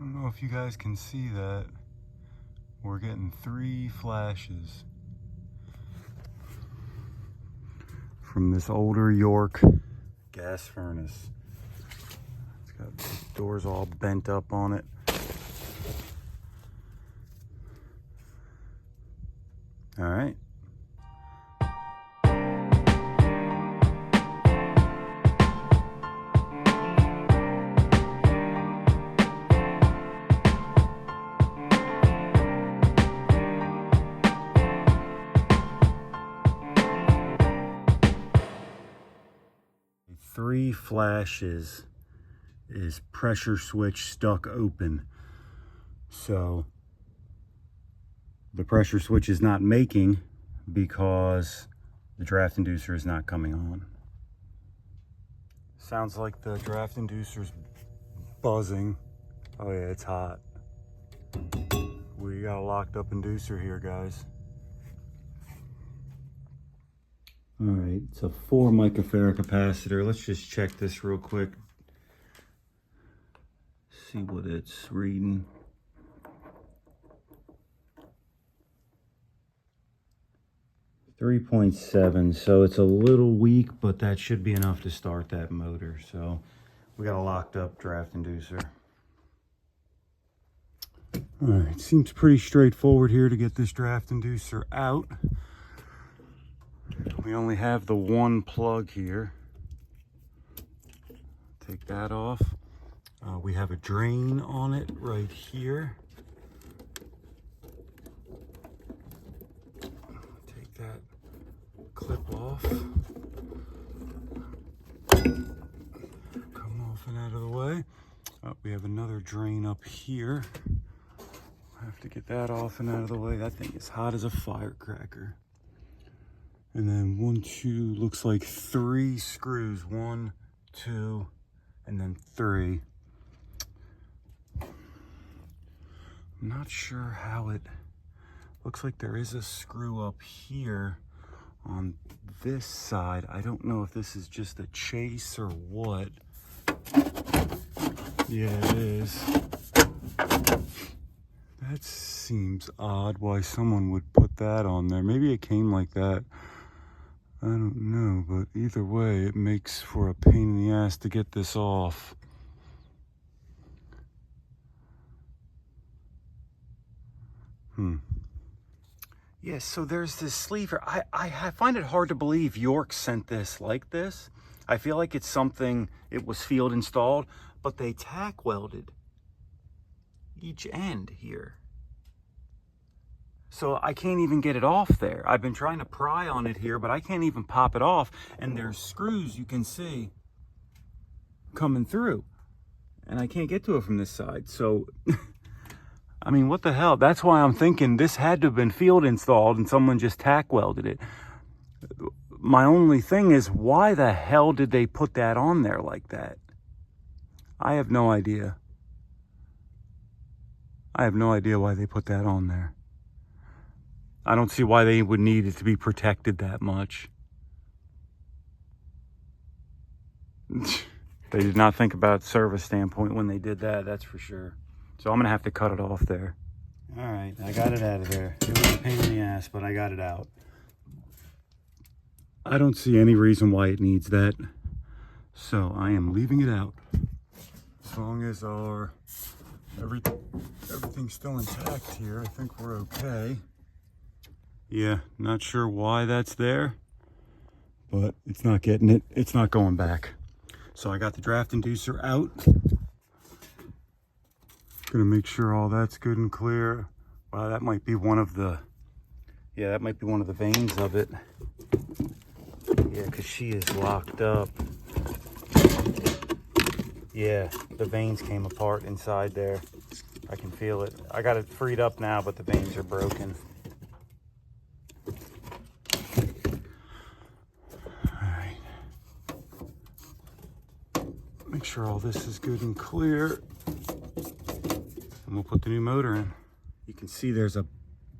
I don't know if you guys can see that. We're getting 3 flashes from this older York gas furnace. It's got the doors all bent up on it. All right. Three flashes is pressure switch stuck open. So the pressure switch is not making because the draft inducer is not coming on. Sounds like the draft inducer's buzzing. Oh yeah, it's hot. We got a locked up inducer here, guys. All right, it's a 4 microfarad capacitor. Let's just check this real quick. See what it's reading. .7, so it's a little weak, but that should be enough to start that motor. So we got a locked up draft inducer. All right, seems pretty straightforward here to get this draft inducer out. We only have the one plug here. Take that off. We have a drain on it right here. Take that clip off. Come off and out of the way. Oh, we have another drain up here. Have to get that off and out of the way. That thing is hot as a firecracker. And then 1, 2, looks like 3 screws. 1, 2, and then 3. I'm not sure how it looks like. There is a screw up here on this side. I don't know if this is just a chase or what. Yeah, it is. That seems odd why someone would put that on there. Maybe it came like that. I don't know, but either way, it makes for a pain in the ass to get this off. Yeah, so there's this sleeve here. I find it hard to believe York sent this like this. I feel like it's something, it was field installed, but they tack welded each end here. So I can't even get it off there. I've been trying to pry on it here, but I can't even pop it off. And there's screws you can see coming through. And I can't get to it from this side. So, I mean, what the hell? That's why I'm thinking this had to have been field installed and someone just tack welded it. My only thing is, why the hell did they put that on there like that? I have no idea. I have no idea why they put that on there. I don't see why they would need it to be protected that much. They did not think about service standpoint when they did that, that's for sure. So I'm gonna have to cut it off there. All right, I got it out of there. It was a pain in the ass, but I got it out. I don't see any reason why it needs that. So I am leaving it out. As long as everything's still intact here, I think we're okay. Yeah, not sure why that's there, but it's not getting it. It's not going back. So I got the draft inducer out. Gonna make sure all that's good and clear. Wow, that might be one of the, yeah, that might be one of the veins of it. Yeah, because she is locked up. Yeah, the veins came apart inside there. I can feel it. I got it freed up now, but the veins are broken. Make sure all this is good and clear, and we'll put the new motor in. You can see there's a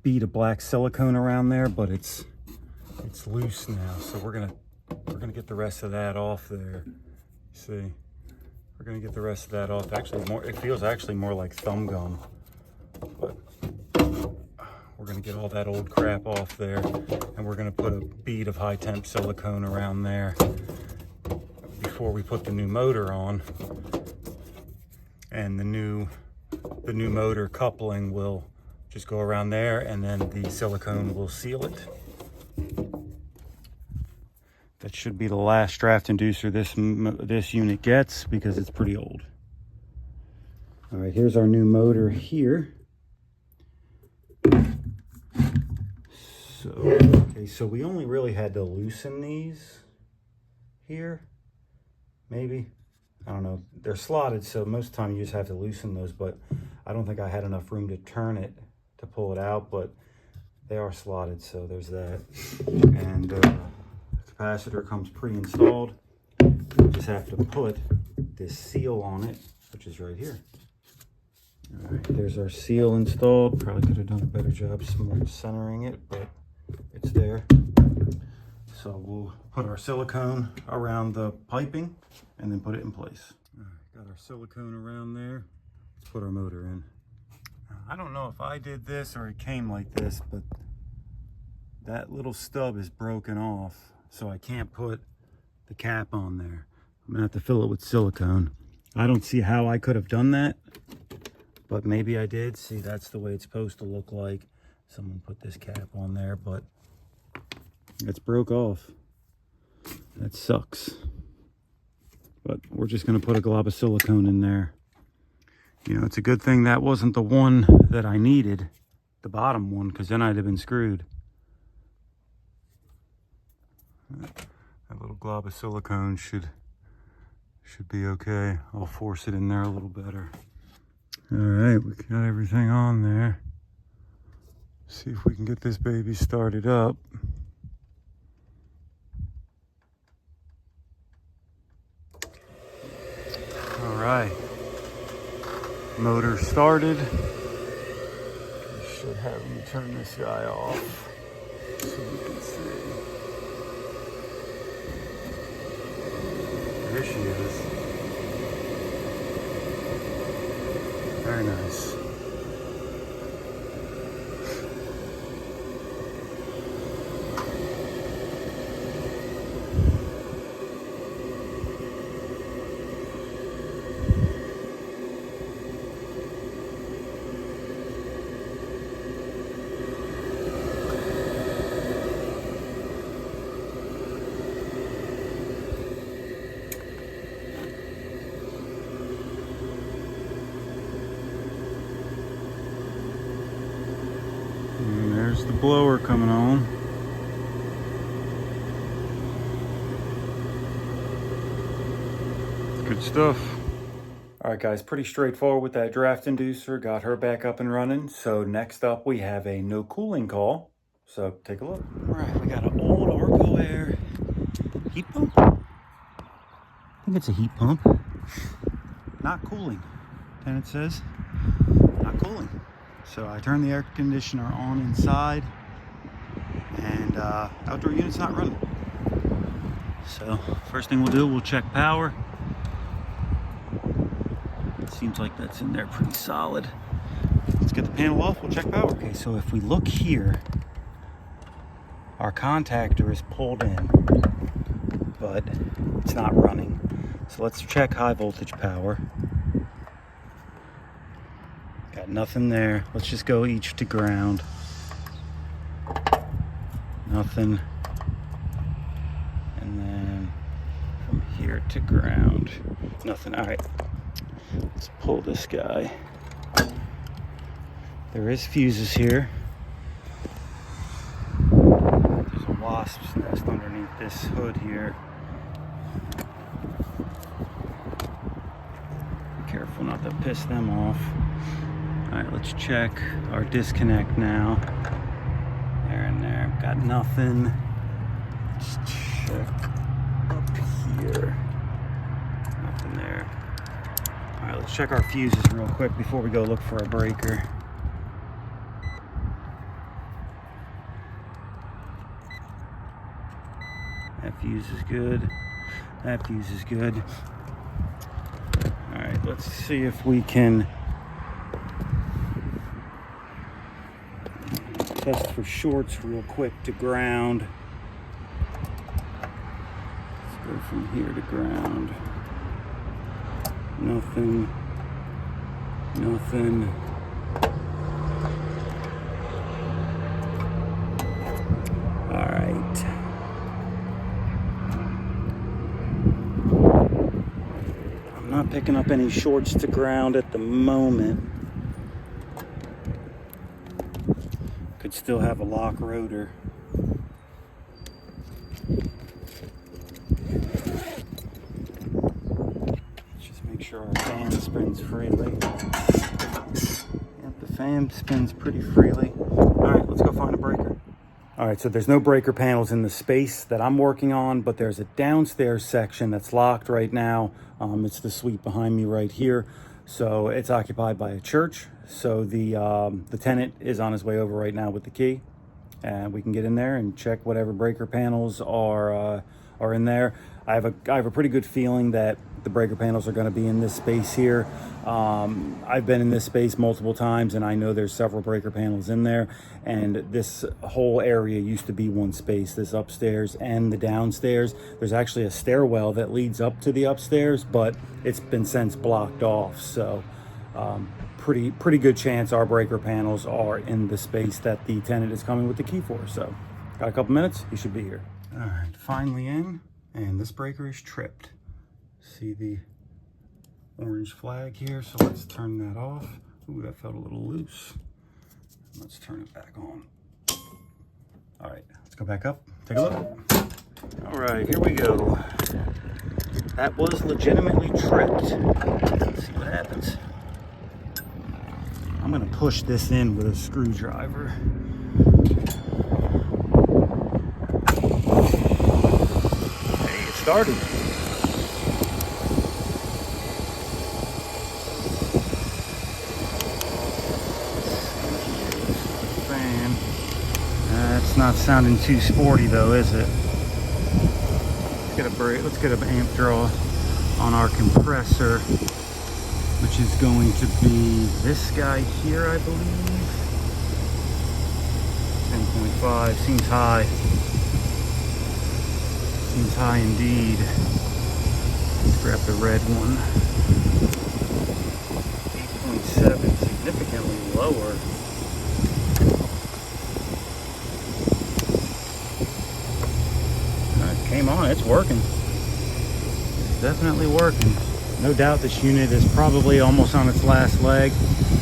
bead of black silicone around there, but it's loose now. So we're gonna get the rest of that off there. See, we're gonna get the rest of that off. Actually, it feels actually more like thumb gum, but we're gonna get all that old crap off there, and we're gonna put a bead of high temp silicone around there before we put the new motor on. And the new motor coupling will just go around there, and then the silicone will seal it. That should be the last draft inducer this unit gets, because it's pretty old. All right, here's our new motor here. So we only really had to loosen these here, maybe. I don't know. They're slotted, so most of the time you just have to loosen those, but I don't think I had enough room to turn it to pull it out, but they are slotted, so there's that. And the capacitor comes pre-installed. You just have to put this seal on it, which is right here. All right, there's our seal installed. Probably could have done a better job centering it, but it's there. So we'll put our silicone around the piping and then put it in place. All right, got our silicone around there. Let's put our motor in. I don't know if I did this or it came like this, but that little stub is broken off, so I can't put the cap on there. I'm gonna have to fill it with silicone. I don't see how I could have done that, but maybe I did. See, that's the way it's supposed to look like. Someone put this cap on there, but it's broke off. That sucks. But we're just gonna put a glob of silicone in there. You know, it's a good thing that wasn't the one that I needed, the bottom one, because then I'd have been screwed. That little glob of silicone should be okay. I'll force it in there a little better. All right, we got everything on there. See if we can get this baby started up. All right, motor started. We should have me turn this guy off so we can see. There she is. Very nice. There's the blower coming on. Good stuff. All right, guys, pretty straightforward with that draft inducer. Got her back up and running. So next up, we have a no cooling call. So take a look. All right, we got an old Arcoaire heat pump. I think it's a heat pump. Not cooling. And it says not cooling. So I turned the air conditioner on inside, and outdoor unit's not running. So first thing we'll do, we'll check power. It seems like that's in there pretty solid. Let's get the panel off, we'll check power. Okay, so if we look here, our contactor is pulled in, but it's not running. So let's check high voltage power. Got nothing there. Let's just go each to ground. Nothing. And then from here to ground. Nothing. All right. Let's pull this guy. There is fuses here. There's a wasp's nest underneath this hood here. Be careful not to piss them off. All right, let's check our disconnect now. There and there, got nothing. Let's check up here. Nothing there. All right, let's check our fuses real quick before we go look for a breaker. That fuse is good. That fuse is good. let's see if we can test for shorts real quick to ground. Let's go from here to ground. Nothing. Nothing. All right. I'm not picking up any shorts to ground at the moment. Could still have a lock rotor. Just make sure our fan spins freely. Yep, the fan spins pretty freely. All right, let's go find a breaker. All right, so there's no breaker panels in the space that I'm working on, but there's a downstairs section that's locked right now. It's the suite behind me right here. So it's occupied by a church. So the tenant is on his way over right now with the key, and we can get in there and check whatever breaker panels are in there. I have a pretty good feeling that the breaker panels are going to be in this space here. I've been in this space multiple times, and I know there's several breaker panels in there. And this whole area used to be one space, this upstairs and the downstairs. There's actually a stairwell that leads up to the upstairs, but it's been since blocked off. So pretty good chance our breaker panels are in the space that the tenant is coming with the key for. So got a couple minutes, he should be here. All right, finally in, and this breaker is tripped. See the orange flag here, so let's turn that off. Ooh, that felt a little loose. Let's turn it back on. All right, let's go back up, take a look. All right, here we go. That was legitimately tripped. Let's see what happens. I'm gonna push this in with a screwdriver. Hey, it started. That's not sounding too sporty though, is it? Let's get an amp draw on our compressor, which is going to be this guy here, I believe. 10.5, seems high. Seems high indeed. Let's grab the red one. 8.7, significantly lower. Came on, it's working. It's definitely working. No doubt this unit is probably almost on its last leg.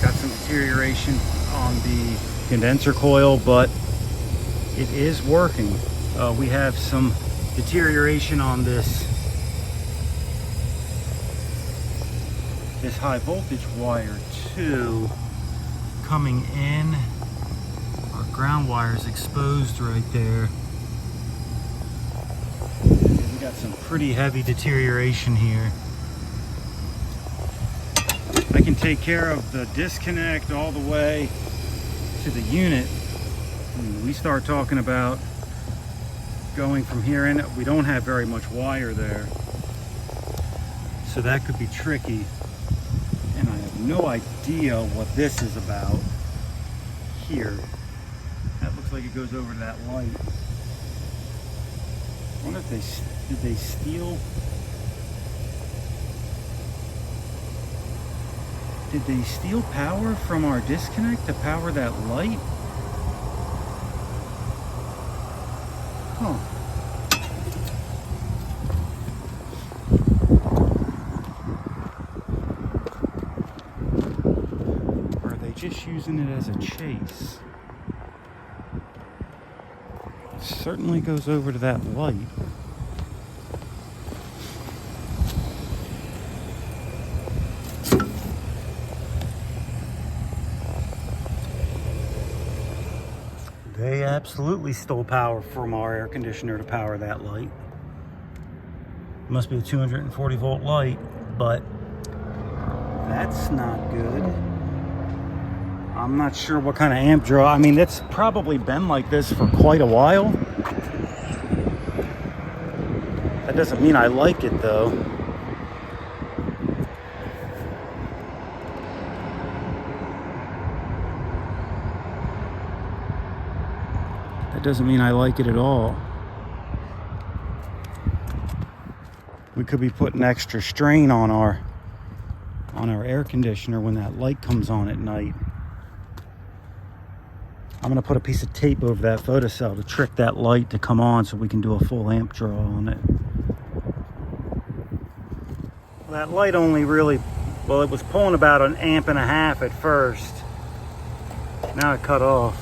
Got some deterioration on the condenser coil, but it is working. We have some deterioration on this high voltage wire too, coming in. Our ground wire is exposed right there. We got some pretty heavy deterioration here. I can take care of the disconnect all the way to the unit. When we start talking about going from here in, we don't have very much wire there. So that could be tricky. And I have no idea what this is about here. That looks like it goes over to that light. I wonder if did they steal? Did they steal power from our disconnect to power that light? Huh. Or are they just using it as a chase? It certainly goes over to that light. They absolutely stole power from our air conditioner to power that light. It must be a 240 volt light, but that's not good. I'm not sure what kind of amp draw. I mean, it's probably been like this for quite a while. That doesn't mean I like it though. doesn't mean I like it at all. We could be putting extra strain on our air conditioner when that light comes on at night. I'm gonna put a piece of tape over that photocell to trick that light to come on so we can do a full amp draw on it. That light only really, well, it was pulling about 1.5 amps at first. Now it cut off.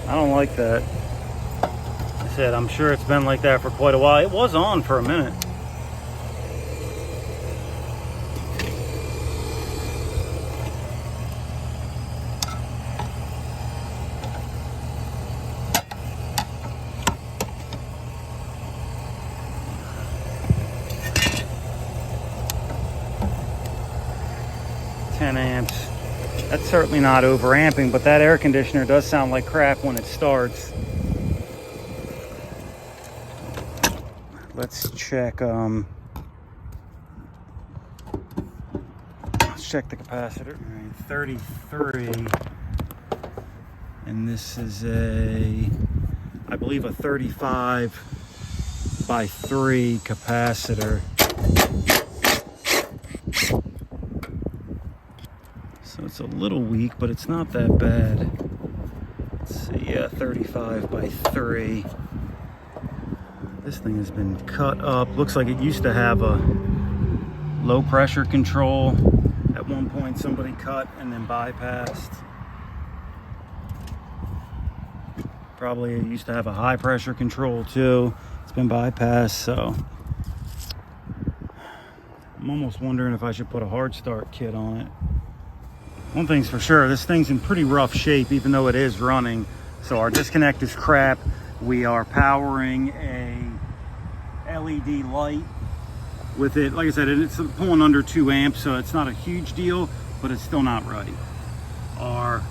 I don't like that. I said, I'm sure it's been like that for quite a while. It was on for a minute. Amps. That's certainly not overamping, but that air conditioner does sound like crap when it starts. Let's check let's check the capacitor. All right, 33, and this is I believe a 35/3 capacitor. So it's a little weak, but it's not that bad. Let's see, yeah, 35/3. This thing has been cut up. Looks like it used to have a low pressure control. At one point somebody cut and then bypassed. Probably it used to have a high pressure control too. It's been bypassed, so I'm almost wondering if I should put a hard start kit on it. One thing's for sure, this thing's in pretty rough shape, even though it is running. So our disconnect is crap. We are powering a LED light with it. Like I said, it's pulling under 2 amps, so it's not a huge deal, but it's still not right. Our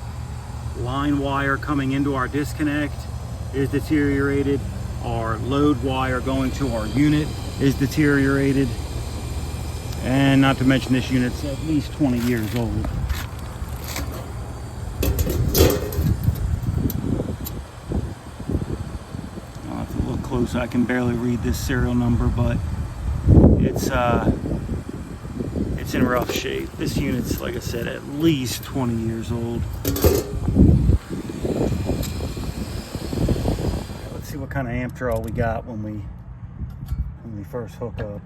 line wire coming into our disconnect is deteriorated. Our load wire going to our unit is deteriorated. And not to mention, this unit's at least 20 years old. Close, I can barely read this serial number, but it's in rough shape. This unit's, like I said, at least 20 years old. Let's see what kind of amp draw we got when we first hook up.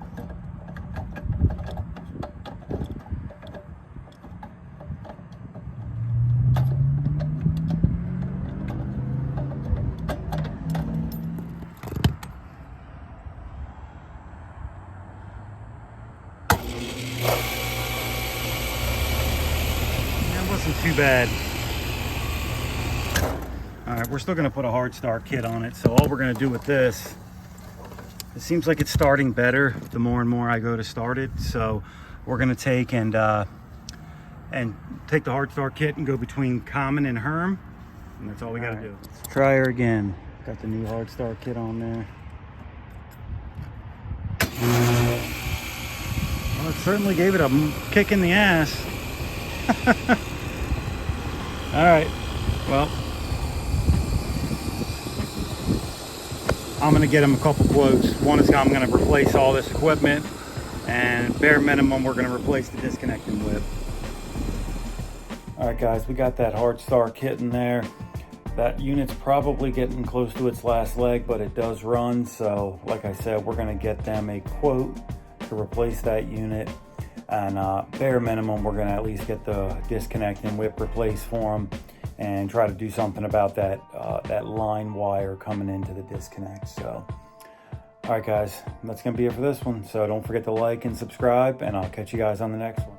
Too bad. All right, we're still going to put a hard start kit on it. So all we're going to do with this, it seems like it's starting better the more and more I go to start it. So we're going to take and take the hard start kit and go between common and Herm, and that's all we got to do. Let's try her again. Got the new hard start kit on there. Well, it certainly gave it a kick in the ass. All right, well, I'm gonna get him a couple quotes. One is I'm gonna replace all this equipment, and bare minimum, we're gonna replace the disconnecting whip. All right, guys, we got that hard start kit in there. That unit's probably getting close to its last leg, but it does run. So like I said, we're gonna get them a quote to replace that unit. And bare minimum, we're going to at least get the disconnect and whip replaced for them, and try to do something about that that line wire coming into the disconnect. So, all right, guys, that's going to be it for this one. So don't forget to like and subscribe, and I'll catch you guys on the next one.